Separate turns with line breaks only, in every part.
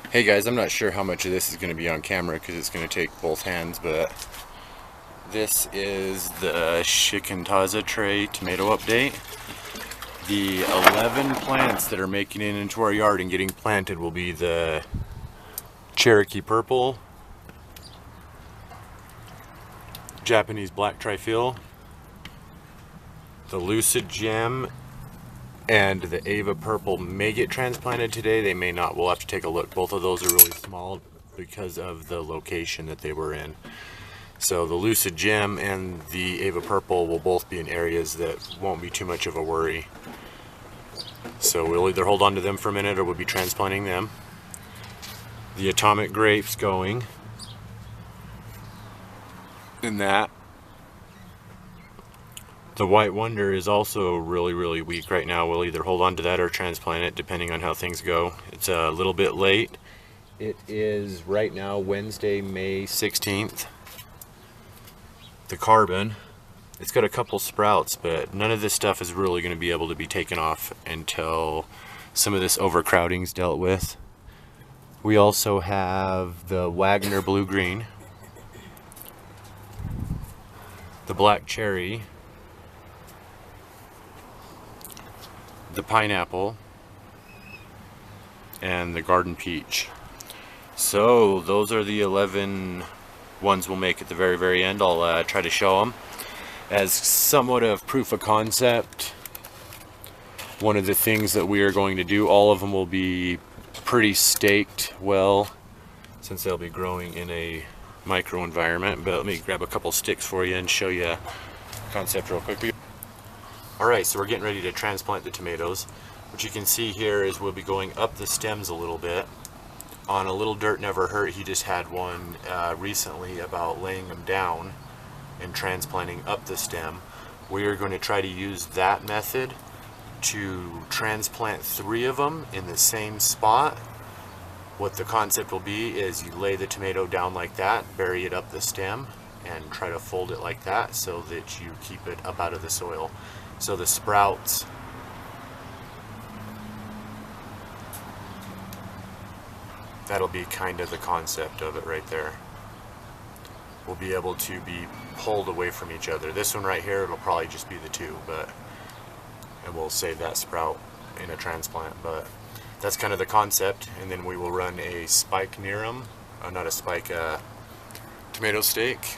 Hey guys, I'm not sure how much of this is going to be on camera because it's going to take both hands, but this is the Shikantaza tray tomato update. The 11 plants that are making it into our yard and getting planted will be the Cherokee Purple, Japanese Black Trifle, the Lucid Gem, and the Ava Purple may get transplanted today. They may not. We'll have to take a look. Both of those are really small because of the location that they were in. So the Lucid Gem and the Ava Purple will both be in areas that won't be too much of a worry. So we'll either hold on to them for a minute or we'll be transplanting them. The Atomic Grape's going in that. The White Wonder is also really weak right now. We'll either hold on to that or transplant it depending on how things go. It's a little bit late. It is right now Wednesday, May 16th. The Carbon, it's got a couple sprouts, but none of this stuff is really going to be able to be taken off until some of this overcrowding's dealt with. We also have the Wagner Blue-Green, the Black Cherry, the Pineapple, and the Garden Peach. So those are the 11 ones we'll make at the very end. I'll try to show them as somewhat of proof of concept. One of the things that we are going to do, all of them will be pretty staked well since they'll be growing in a micro environment. But let me grab a couple sticks for you and show you the concept real quick. Alright, so we're getting ready to transplant the tomatoes. What you can see here is we'll be going up the stems a little bit. On A Little Dirt Never Hurt, he just had one recently about laying them down and transplanting up the stem. We are going to try to use that method to transplant 3 of them in the same spot. What the concept will be is you lay the tomato down like that, bury it up the stem, and try to fold it like that so that you keep it up out of the soil. So the sprouts that'll be kind of the concept of it right there. We'll be able to be pulled away from each other. This one right here, it'll probably just be the 2, and we'll save that sprout in a transplant, but that's kind of the concept. And then we will run a spike near them, not a spike, tomato stake,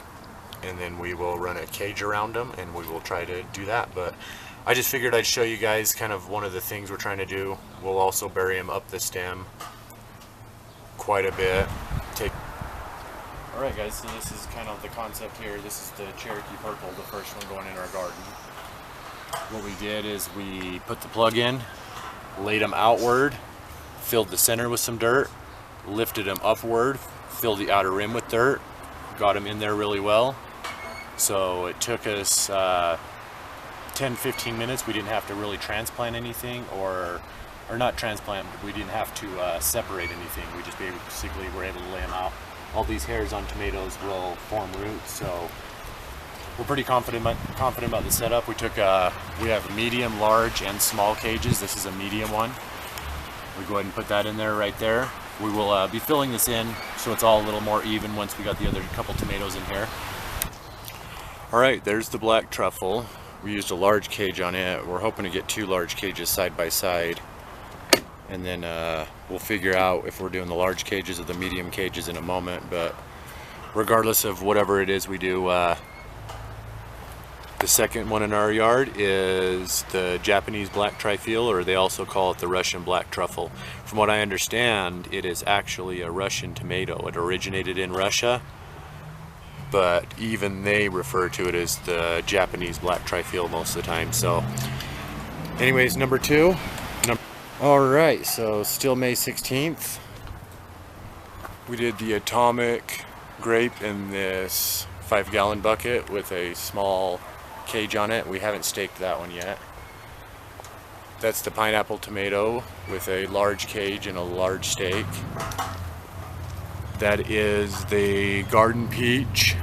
and then we will run a cage around them, and we will try to do that. But I just figured I'd show you guys kind of one of the things we're trying to do. We'll also bury them up the stem quite a bit. Alright guys, so this is kind of the concept here. This is the Cherokee Purple, the first one going in our garden. What we did is we put the plug in, laid them outward, filled the center with some dirt, lifted them upward, filled the outer rim with dirt, got them in there really well. So it took us 10-15 minutes. We didn't have to really transplant anything, or not transplant, but we didn't have to separate anything. We just basically were able to lay them out. All these hairs on tomatoes will form roots, so we're pretty confident about the setup. We have medium, large, and small cages. This is a medium one. We go ahead and put that in there right there. We will be filling this in so it's all a little more even once we got the other couple tomatoes in here. Alright, there's the Black Truffle. We used a large cage on it. We're hoping to get 2 large cages side by side, and then we'll figure out if we're doing the large cages or the medium cages in a moment. But regardless of whatever it is we do, the second one in our yard is the Japanese Black Trifle, or they also call it the Russian Black Truffle. From what I understand, it is actually a Russian tomato. It originated in Russia, but even they refer to it as the Japanese Black Trifle most of the time. So anyways, number 2. Alright, so still May 16th. We did the Atomic Grape in this 5-gallon bucket with a small cage on it. We haven't staked that one yet. That's the Pineapple Tomato with a large cage and a large stake. That is the Garden Peach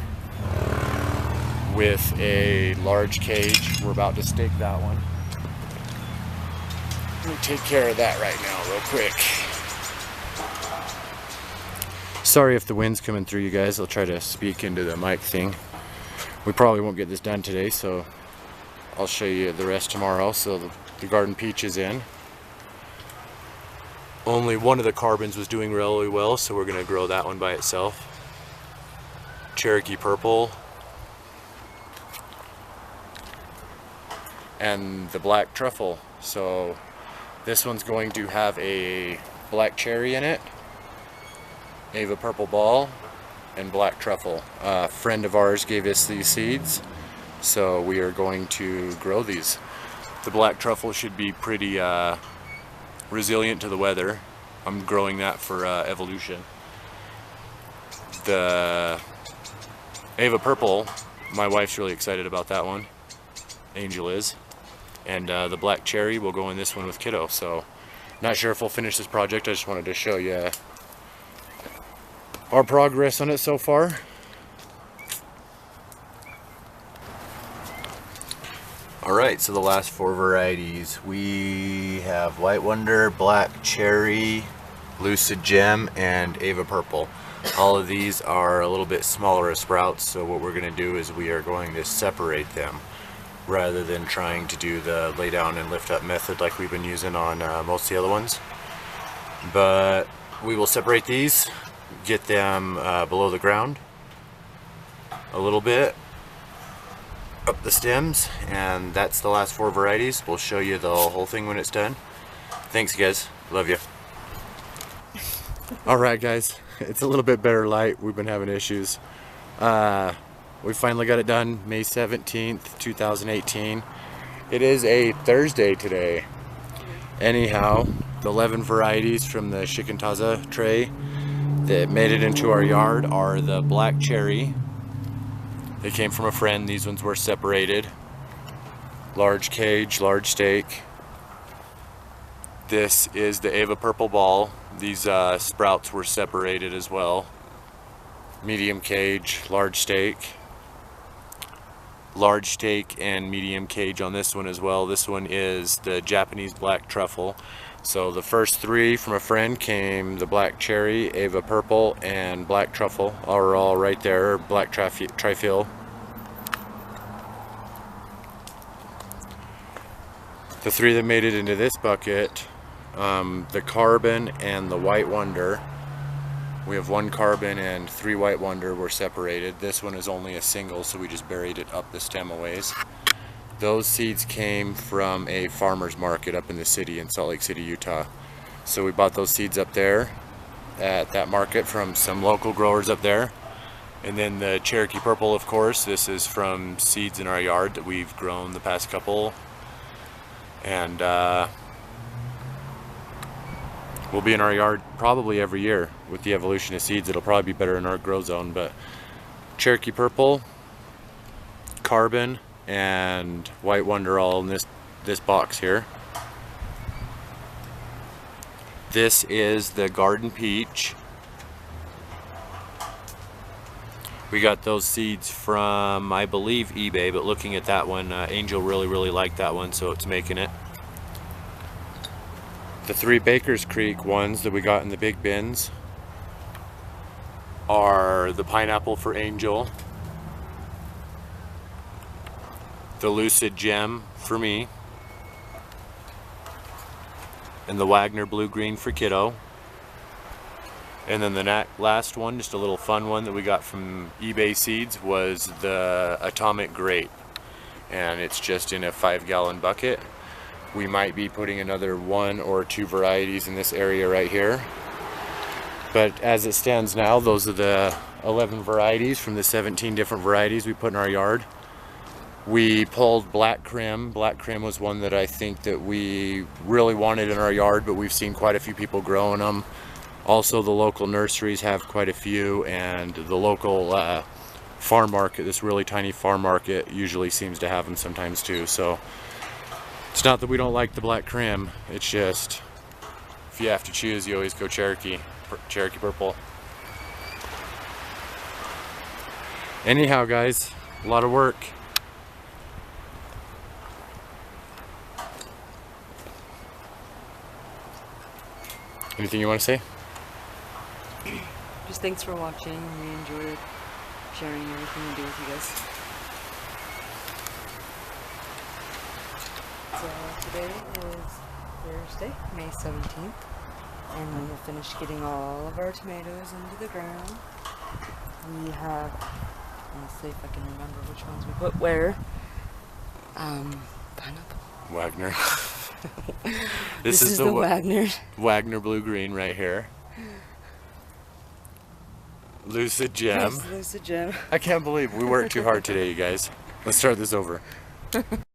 with a large cage. We're about to stake that one. Let me take care of that right now real quick. Sorry if the wind's coming through, you guys. I'll try to speak into the mic thing. We probably won't get this done today, so I'll show you the rest tomorrow. So the garden peach is in. Only one of the carbons was doing really well, so we're going to grow that one by itself. Cherokee purple. And the black truffle. So this one's going to have a black cherry in it, Ava purple ball, and black truffle. A friend of ours gave us these seeds, so we are going to grow these. The black truffle should be pretty resilient to the weather. I'm growing that for evolution. The Ava purple, my wife's really excited about that one. Angel is. And the black cherry will go in this one with Kiddo. So not sure if we'll finish this project. I just wanted to show you our progress on it so far. Alright, so the last 4 varieties. We have White Wonder, Black Cherry, Lucid Gem, and Ava Purple. All of these are a little bit smaller as sprouts, so what we're going to do is we are going to separate them rather than trying to do the lay down and lift up method like we've been using on most of the other ones. But we will separate these, get them below the ground a little bit up the stems, and that's the last 4 varieties. We'll show you the whole thing when it's done. Thanks guys, love you. Alright guys, it's a little bit better light. We've been having issues. We finally got it done May 17th 2018. It is a Thursday today. Anyhow, the 11 varieties from the Shikantaza tray that made it into our yard are the black cherry. They came from a friend. These ones were separated. Large cage, large stake. This is the Ava purple ball. These sprouts were separated as well. Medium cage, large stake. Large stake and medium cage on this one as well. This one is the Japanese black truffle. So the first 3 from a friend came the black cherry, Ava purple, and black truffle are all right there. Black trifle. The 3 that made it into this bucket, the carbon and the white wonder. We have 1 carbon and 3 white wonder were separated. This one is only a single, so we just buried it up the stem a ways. Those seeds came from a farmer's market up in the city in Salt Lake City, Utah. So we bought those seeds up there at that market from some local growers up there. And then the Cherokee purple, of course, this is from seeds in our yard that we've grown the past couple. And will be in our yard probably every year with the evolution of seeds. It'll probably be better in our grow zone, but Cherokee purple, carbon, and white wonder all in this box here. This is the garden peach. We got those seeds from, I believe, eBay, but looking at that one, Angel really liked that one, so it's making it. The 3 Baker's Creek ones that we got in the big bins are the pineapple for Angel, the Lucid Gem for me, and the Wagner Blue Green for Kiddo. And then the last one, just a little fun one that we got from eBay Seeds, was the Atomic Grape. And it's just in a 5-gallon bucket. We might be putting another 1 or 2 varieties in this area right here. But as it stands now, those are the 11 varieties from the 17 different varieties we put in our yard. We pulled Black Crim. Black Crim was one that I think that we really wanted in our yard, but we've seen quite a few people growing them. Also, the local nurseries have quite a few, and the local farm market, this really tiny farm market, usually seems to have them sometimes too. So it's not that we don't like the Black Crim, it's just if you have to choose, you always go Cherokee purple. Anyhow guys, a lot of work. Anything you want to say?
just thanks for watching. We enjoyed sharing everything we do with you guys. So today is Thursday, May 17th, and we have finished getting all of our tomatoes into the ground. We have, let's see if I can remember which ones we put where. Pineapple.
Wagner.
This is the Wagner.
Wagner blue-green right here. Lucid Gem.
Yes, Lucid Gem.
I can't believe we worked too hard today, you guys. Let's start this over.